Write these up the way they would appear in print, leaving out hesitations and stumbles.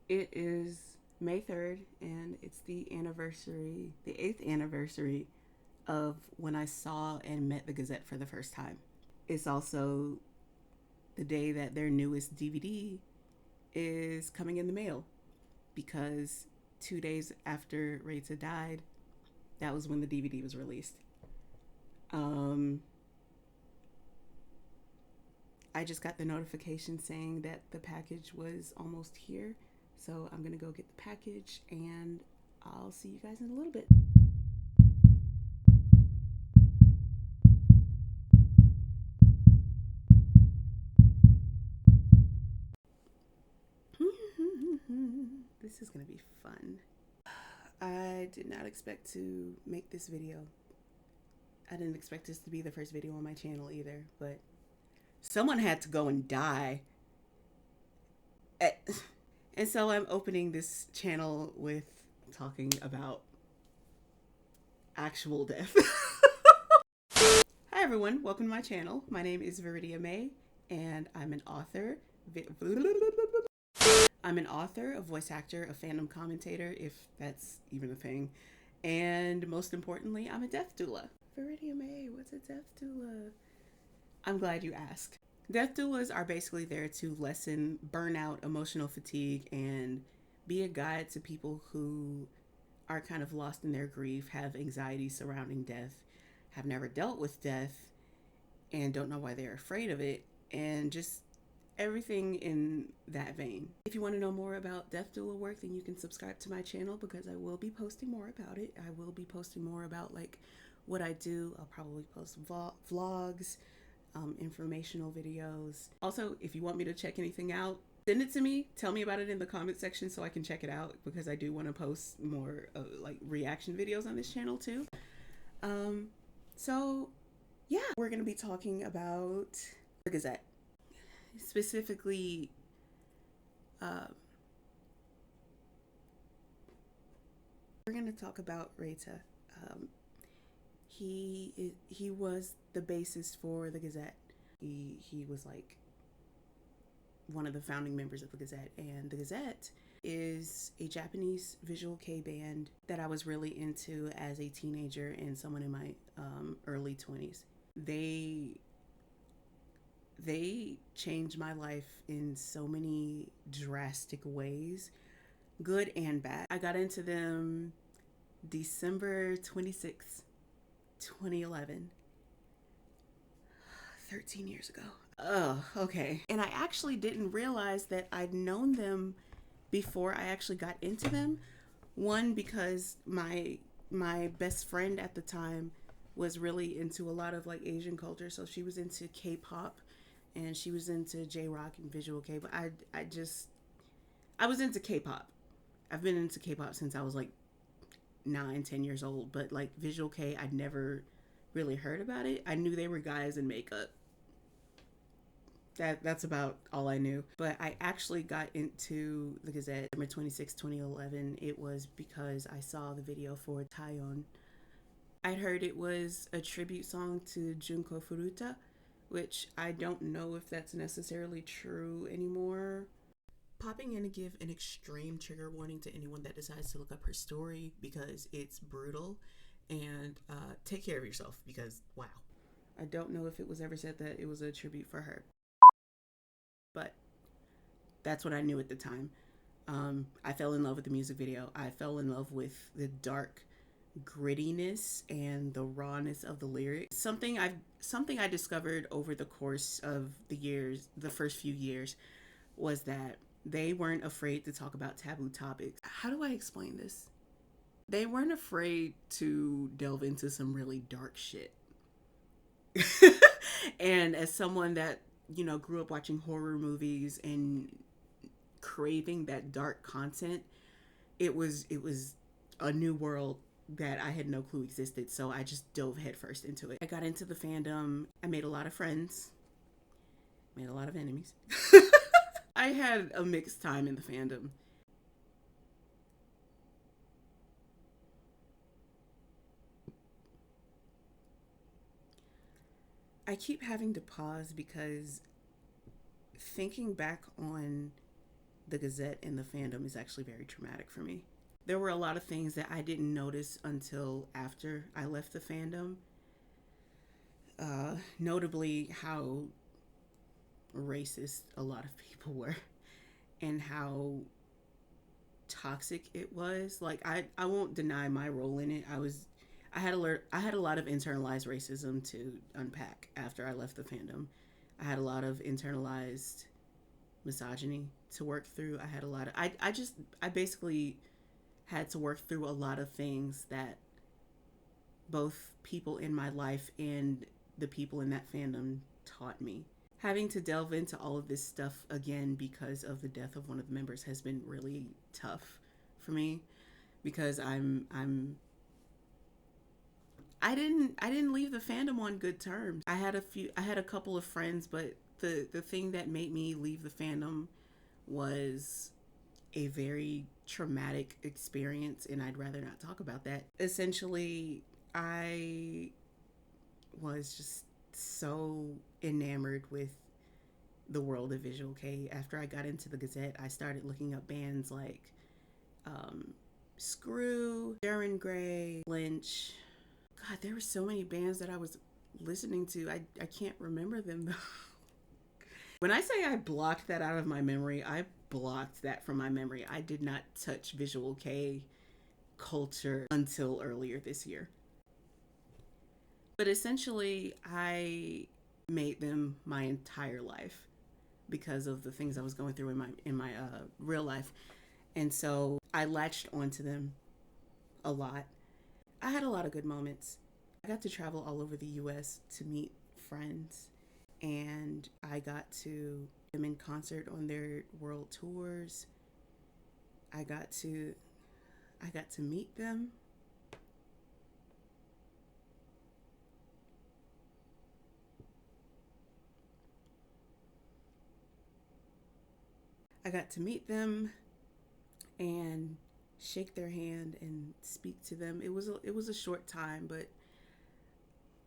It is May 3rd, and it's the anniversary, the 8th anniversary of when I saw and met the Gazette for the first time. It's also the day that their newest DVD is coming in the mail because 2 days after Reita died, that was when the DVD was released. Um, I just got the notification saying that the package was almost here. So I'm going to go get the package and I'll see you guys in a little bit. This is going to be fun. I did not expect to make this video. I didn't expect this to be the first video on my channel either, but someone had to go and die. And so I'm opening this channel with talking about actual death. Hi everyone, welcome to my channel. My name is Veridia May, and I'm an author. I'm an author, a voice actor, a fandom commentator, if that's even a thing, and most importantly, I'm a death doula. Veridia May, what's a death doula? I'm glad you asked. Death doulas are basically there to lessen burnout, emotional fatigue, and be a guide to people who are kind of lost in their grief, have anxiety surrounding death, have never dealt with death, and don't know why they're afraid of it, and just everything in that vein. If you want to know more about death doula work, then you can subscribe to my channel because I will be posting more about it. I will be posting more about like what I do. I'll probably post vlogs, informational videos. Also, if you want me to check anything out, send it to me. Tell me about it in the comment section so I can check it out because I do want to post more like reaction videos on this channel too. So yeah, we're going to be talking about the Gazette. Specifically, we're going to talk about Reita. He was the bassist for the Gazette. He was like one of the founding members of the Gazette, and the Gazette is a Japanese visual kei band that I was really into as a teenager and someone in my early 20s. They changed my life in so many drastic ways, good and bad. I got into them December 26th, 2011. 13 years ago. Oh, okay. And I actually didn't realize that I'd known them before I actually got into them. One, because my best friend at the time was really into a lot of like Asian culture, so she was into K-pop and she was into J-rock and visual kei. But I was into K-pop. I've been into K-pop since I was like 9, 10 years old, but like visual kei, I'd never really heard about it. I knew they were guys in makeup. That's about all I knew. But I actually got into the Gazette December 26, 2011. It was because I saw the video for Taiyon. I'd heard it was a tribute song to Junko Furuta, which I don't know if that's necessarily true anymore. Popping in to give an extreme trigger warning to anyone that decides to look up her story because it's brutal, and take care of yourself because wow. I don't know if it was ever said that it was a tribute for her, but that's what I knew at the time. I fell in love with the music video. I fell in love with the dark grittiness and the rawness of the lyrics. Something I discovered over the course of the years, the first few years, was that they weren't afraid to talk about taboo topics. How do I explain this? They weren't afraid to delve into some really dark shit. And as someone that, you know, grew up watching horror movies and craving that dark content, it was a new world that I had no clue existed. So I just dove headfirst into it. I got into the fandom. I made a lot of friends, made a lot of enemies. I had a mixed time in the fandom. I keep having to pause because thinking back on the Gazette and the fandom is actually very traumatic for me. There were a lot of things that I didn't notice until after I left the fandom. Notably, how racist a lot of people were and how toxic it was. Like I won't deny my role in it. I had a lot of internalized racism to unpack after I left the fandom. I had a lot of internalized misogyny to work through. I had a lot of I basically had to work through a lot of things that both people in my life and the people in that fandom taught me. Having to delve into all of this stuff again because of the death of one of the members has been really tough for me, because I didn't leave the fandom on good terms. I had a couple of friends, but the thing that made me leave the fandom was a very traumatic experience, and I'd rather not talk about that. Essentially, I was just so enamored with the world of Visual Kei. After I got into the Gazette, I started looking up bands like Screw, Darren Gray, Lynch. God, there were so many bands that I was listening to. I can't remember them though. When I say I blocked that out of my memory, I blocked that from my memory. I did not touch Visual Kei culture until earlier this year. But essentially, I made them my entire life because of the things I was going through in my real life. And so I latched onto them a lot. I had a lot of good moments. I got to travel all over the US to meet friends, and I got to them in concert on their world tours. I got to meet them. I got to meet them and shake their hand and speak to them. It was a short time, but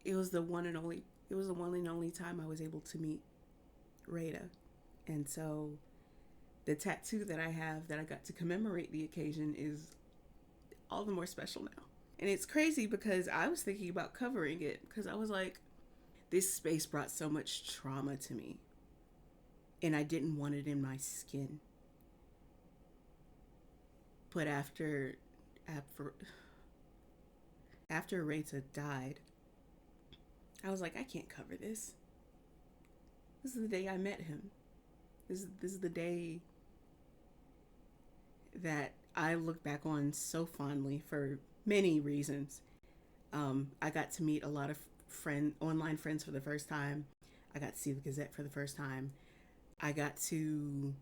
it was the one and only time I was able to meet Reita. And so the tattoo that I have that I got to commemorate the occasion is all the more special now. And it's crazy because I was thinking about covering it, because I was like, this space brought so much trauma to me, and I didn't want it in my skin. But after Reita died, I was like, I can't cover this. This is the day I met him. This is the day that I look back on so fondly for many reasons. I got to meet a lot of online friends for the first time. I got to see the Gazette for the first time. I got to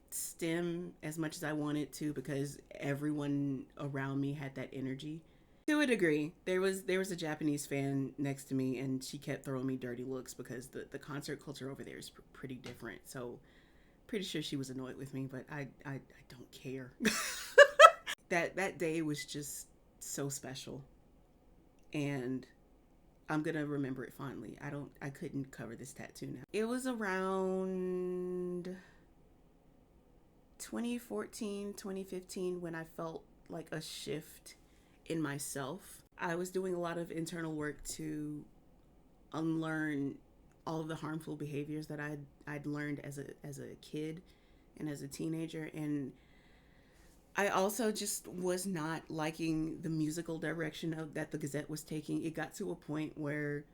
stem as much as I wanted to, because everyone around me had that energy. To a degree, there was a Japanese fan next to me, and she kept throwing me dirty looks because the concert culture over there is pretty different. So pretty sure she was annoyed with me, but I don't care. That day was just so special, and I'm gonna remember it fondly. I couldn't cover this tattoo now. It was around 2014, 2015 when I felt like a shift in myself. I was doing a lot of internal work to unlearn all of the harmful behaviors that I'd learned as a kid and as a teenager, and I also just was not liking the musical direction that the Gazette was taking. It got to a point where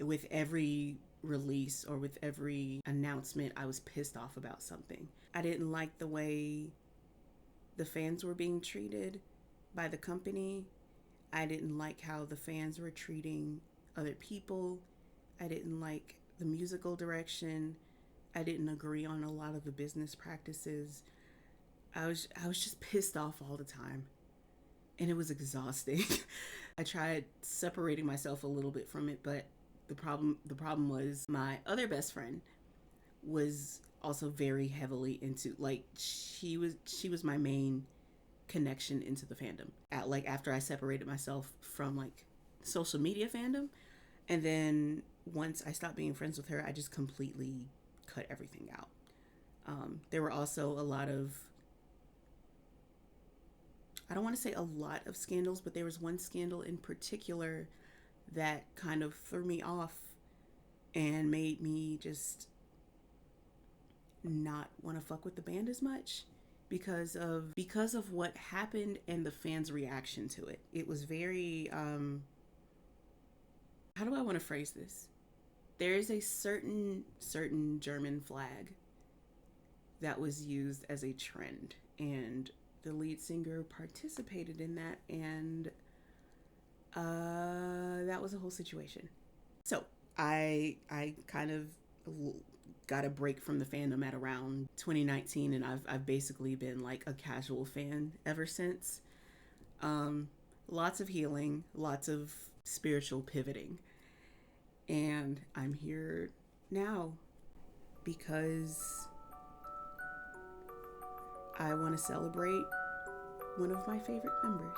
with every release or with every announcement, I was pissed off about something. I didn't like the way the fans were being treated by the company. I didn't like how the fans were treating other people. I didn't like the musical direction. I didn't agree on a lot of the business practices. I was just pissed off all the time, and it was exhausting. I tried separating myself a little bit from it, but the problem was my other best friend was also very heavily into, like, she was my main connection into the fandom. After I separated myself from like social media fandom, and then once I stopped being friends with her, I just completely cut everything out. There were also a lot of, I don't want to say a lot of scandals, but there was one scandal in particular that kind of threw me off and made me just not want to fuck with the band as much because of what happened and the fans' reaction to it. It was very how do I want to phrase this? There is a certain German flag that was used as a trend, and the lead singer participated in that, and that was a whole situation. So I kind of got a break from the fandom at around 2019, and I've basically been like a casual fan ever since. Lots of healing, lots of spiritual pivoting, and I'm here now because I want to celebrate one of my favorite members.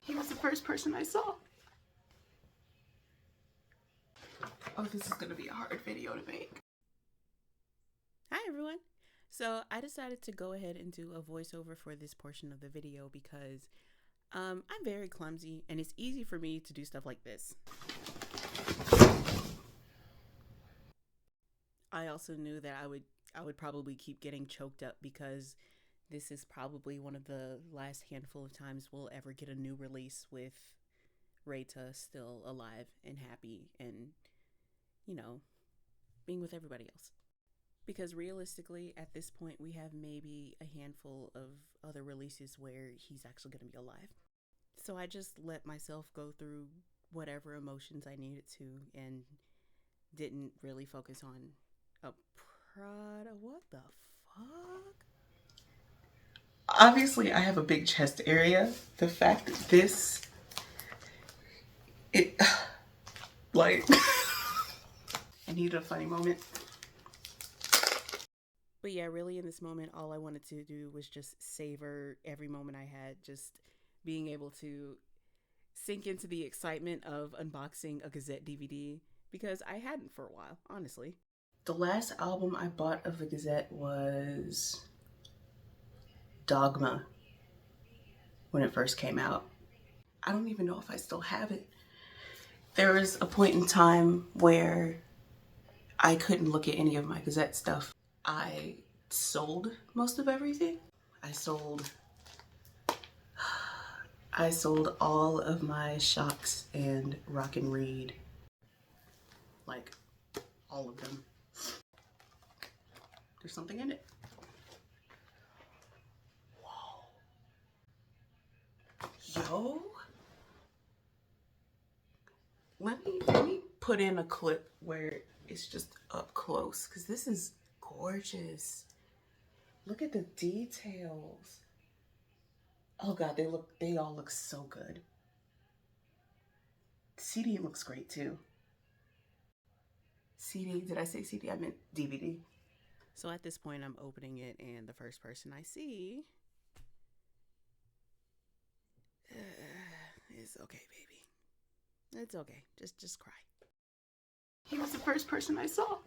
He was the first person I saw. Oh, this is going to be a hard video to make. Hi, everyone. So I decided to go ahead and do a voiceover for this portion of the video because I'm very clumsy and it's easy for me to do stuff like this. I also knew that I would probably keep getting choked up because this is probably one of the last handful of times we'll ever get a new release with Reita still alive and happy and, you know, being with everybody else. Because realistically, at this point, we have maybe a handful of other releases where he's actually going to be alive. So I just let myself go through whatever emotions I needed to and didn't really focus on a Prada. What the fuck? Obviously, I have a big chest area. The fact that like, I needed a funny moment. But yeah, really in this moment, all I wanted to do was just savor every moment I had, just being able to sink into the excitement of unboxing a GazettE DVD because I hadn't for a while, honestly. The last album I bought of the GazettE was Dogma when it first came out. I don't even know if I still have it. There was a point in time where I couldn't look at any of my GazettE stuff. I sold most of everything. I sold all of my Shocks and Rock and Read. Like, all of them. There's something in it. Yo, let me put in a clip where it's just up close because this is gorgeous. Look at the details. Oh god, they all look so good. CD looks great too. CD, did I say CD? I meant DVD. So at this point I'm opening it and the first person I see is okay, baby. It's okay. Just cry. He was the first person I saw.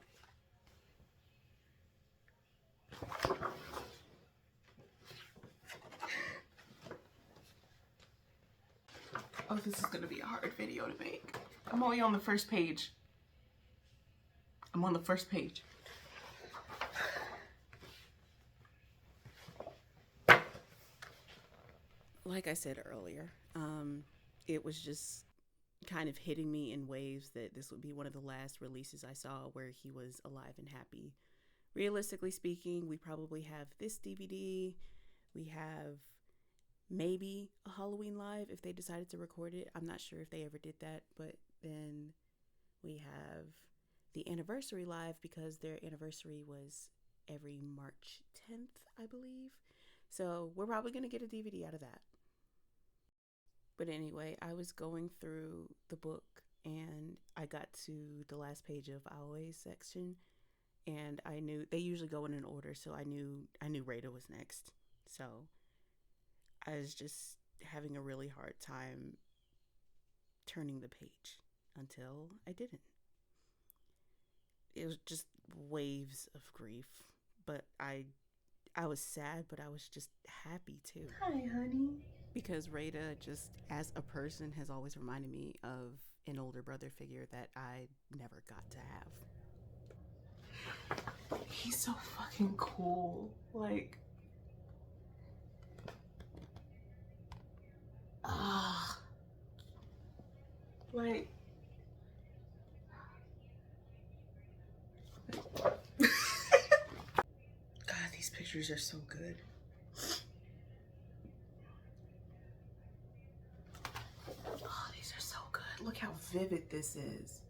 Oh, this is gonna be a hard video to make. I'm only on the first page. I'm on the first page. Like I said earlier, it was just kind of hitting me in waves that this would be one of the last releases I saw where he was alive and happy. Realistically speaking, we probably have this DVD. We have maybe a Halloween Live if they decided to record it. I'm not sure if they ever did that, but then we have the Anniversary Live because their anniversary was every March 10th, I believe. So we're probably going to get a DVD out of that. But anyway, I was going through the book and I got to the last page of Always section, and I knew they usually go in an order, so I knew Reita was next. So I was just having a really hard time turning the page until I didn't. It was just waves of grief, but I was sad, but I was just happy too. Hi, honey. Because Reita, just as a person, has always reminded me of an older brother figure that I never got to have. He's so fucking cool. Like, like, God, these pictures are so good. Oh, these are so good. Look how vivid this is.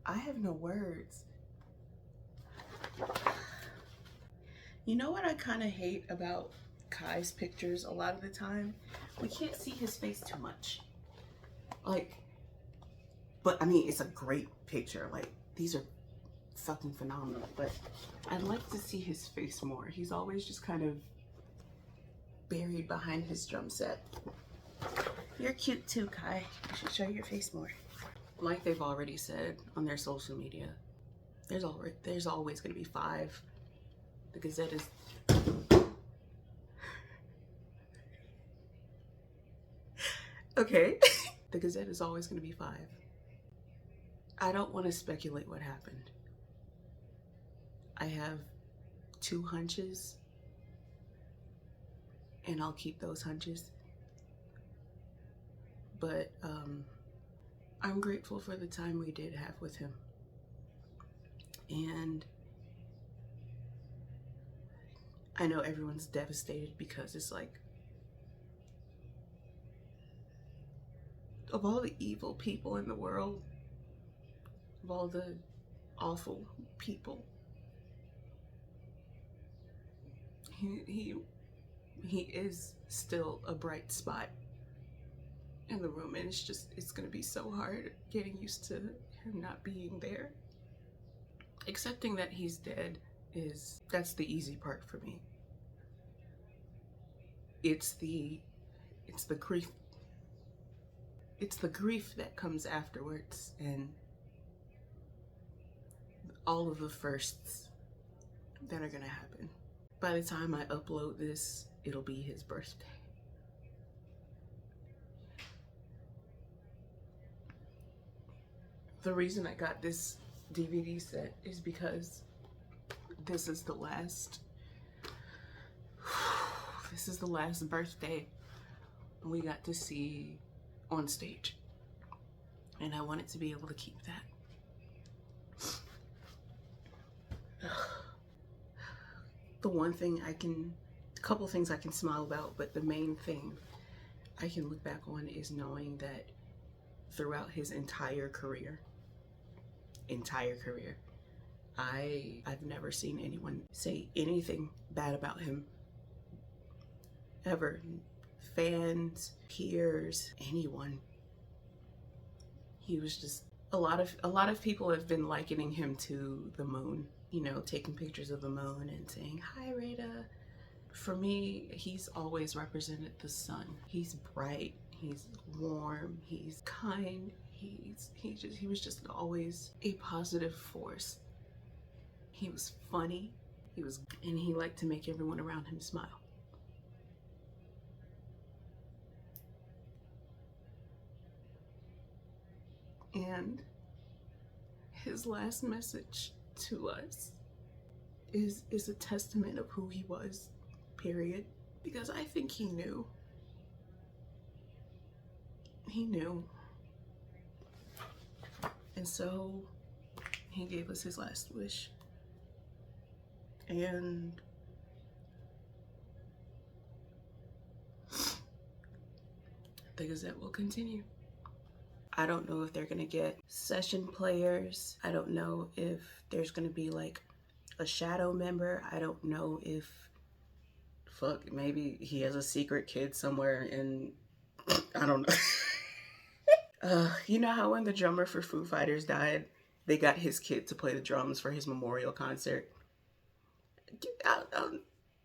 I have no words. You know what I kind of hate about Kai's pictures a lot of the time? We can't see his face too much. Like, but I mean, it's a great picture. Like, these are fucking phenomenal, but I'd like to see his face more. He's always just kind of buried behind his drum set. You're cute too, Kai. You should show your face more. Like they've already said on their social media, there's always going to be 5. The Gazette is... Okay. The Gazette is always going to be 5. I don't want to speculate what happened. I have 2 hunches, and I'll keep those hunches. But I'm grateful for the time we did have with him. And I know everyone's devastated because it's like, of all the evil people in the world, of all the awful people, he is still a bright spot in the room, and it's gonna be so hard getting used to him not being there. Accepting that he's dead that's the easy part for me. It's the grief. It's the grief that comes afterwards, and all of the firsts that are gonna happen. By the time I upload this, it'll be his birthday. The reason I got this DVD set is because this is the last birthday we got to see on stage, and I wanted to be able to keep that. The one thing a couple things I can smile about, but the main thing I can look back on is knowing that throughout his entire career, I've never seen anyone say anything bad about him, ever. Fans, peers, anyone. He was just, a lot of people have been likening him to the moon, you know, taking pictures of the moon and saying, "Hi, Reita." For me, he's always represented the sun. He's bright, he's warm, he's kind, he was just always a positive force. He was funny, and he liked to make everyone around him smile. And his last message to us is a testament of who he was, period. Because I think he knew. He knew. And so he gave us his last wish. And the Gazette will continue. I don't know if they're gonna get session players. I don't know if there's gonna be like a shadow member. I don't know if fuck, maybe he has a secret kid somewhere and I don't know. You know how when the drummer for Foo Fighters died, they got his kid to play the drums for his memorial concert? I'm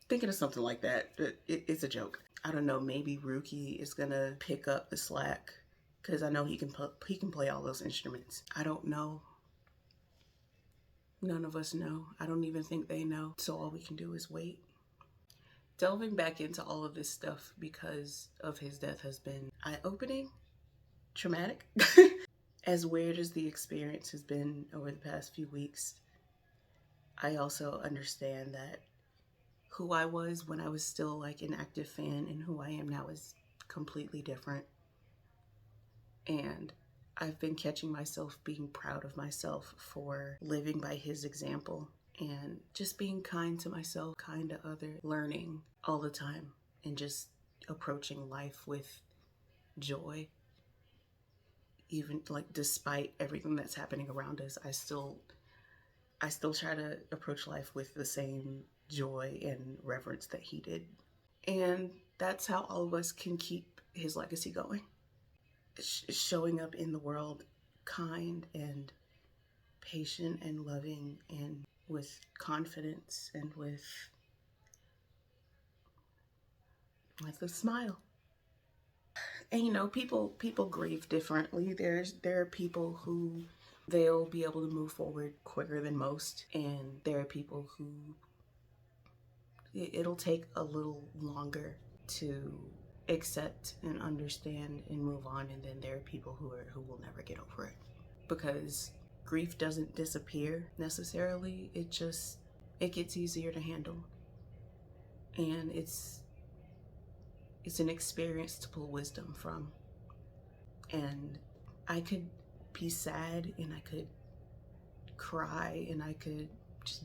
thinking of something like that. It's a joke. I don't know, maybe Ruki is gonna pick up the slack because I know he can play all those instruments. I don't know. None of us know. I don't even think they know. So all we can do is wait. Delving back into all of this stuff because of his death has been eye-opening, traumatic. As weird as the experience has been over the past few weeks, I also understand that who I was when I was still like an active fan and who I am now is completely different. And I've been catching myself being proud of myself for living by his example and just being kind to myself, kind to others, learning all the time and just approaching life with joy. Even like despite everything that's happening around us, I still try to approach life with the same joy and reverence that he did. And that's how all of us can keep his legacy going. Showing up in the world kind and patient and loving and with confidence and with a smile. And you know, people grieve differently. There are people who they'll be able to move forward quicker than most, and there are people who it'll take a little longer to accept and understand and move on. And then there are people who will never get over it, because grief doesn't disappear necessarily. It gets easier to handle, and it's an experience to pull wisdom from. And I could be sad and I could cry and I could just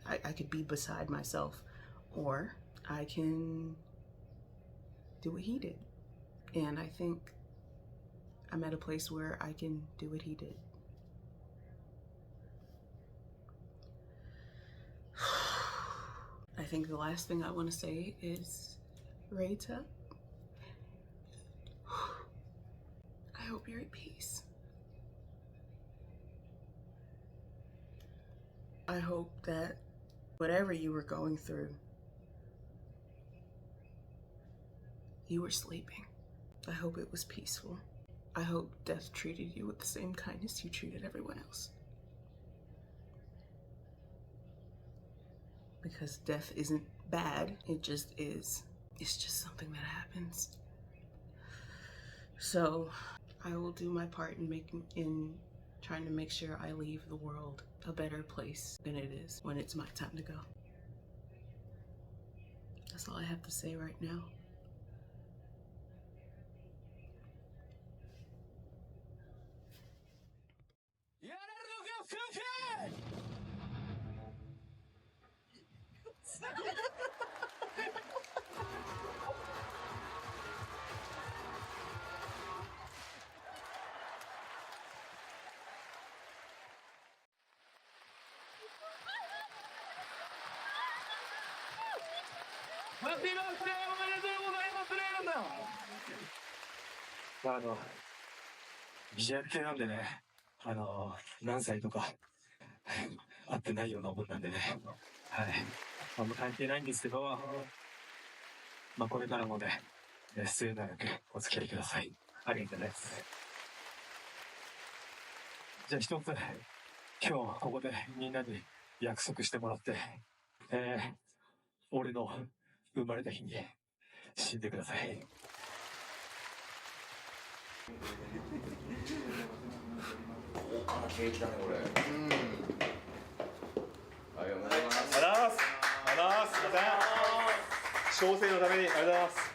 I could be beside myself, or I can do what he did. And I think I'm at a place where I can do what he did. I think the last thing I want to say is, Reita, I hope you're at peace. I hope that whatever you were going through, you were sleeping. I hope it was peaceful. I hope death treated you with the same kindness you treated everyone else. Because death isn't bad, it just is. It's just something that happens. So I will do my part in trying to make sure I leave the world a better place than it is when it's my time to go. That's all I have to say right now.ビジュアル系なんでね、何歳とか合ってないようなもんなんでね、はい、あんま関係ないんですけど、まあこれからもね、末永くお付き合いください。ありがとうございます。じゃあ一つ、今日ここでみんなに約束してもらって、俺の生まれた日に死んでください。豪華なケーキだねこれ。ありがとうございます。ありがとうございます。すいません。小生のためにありがとうございます。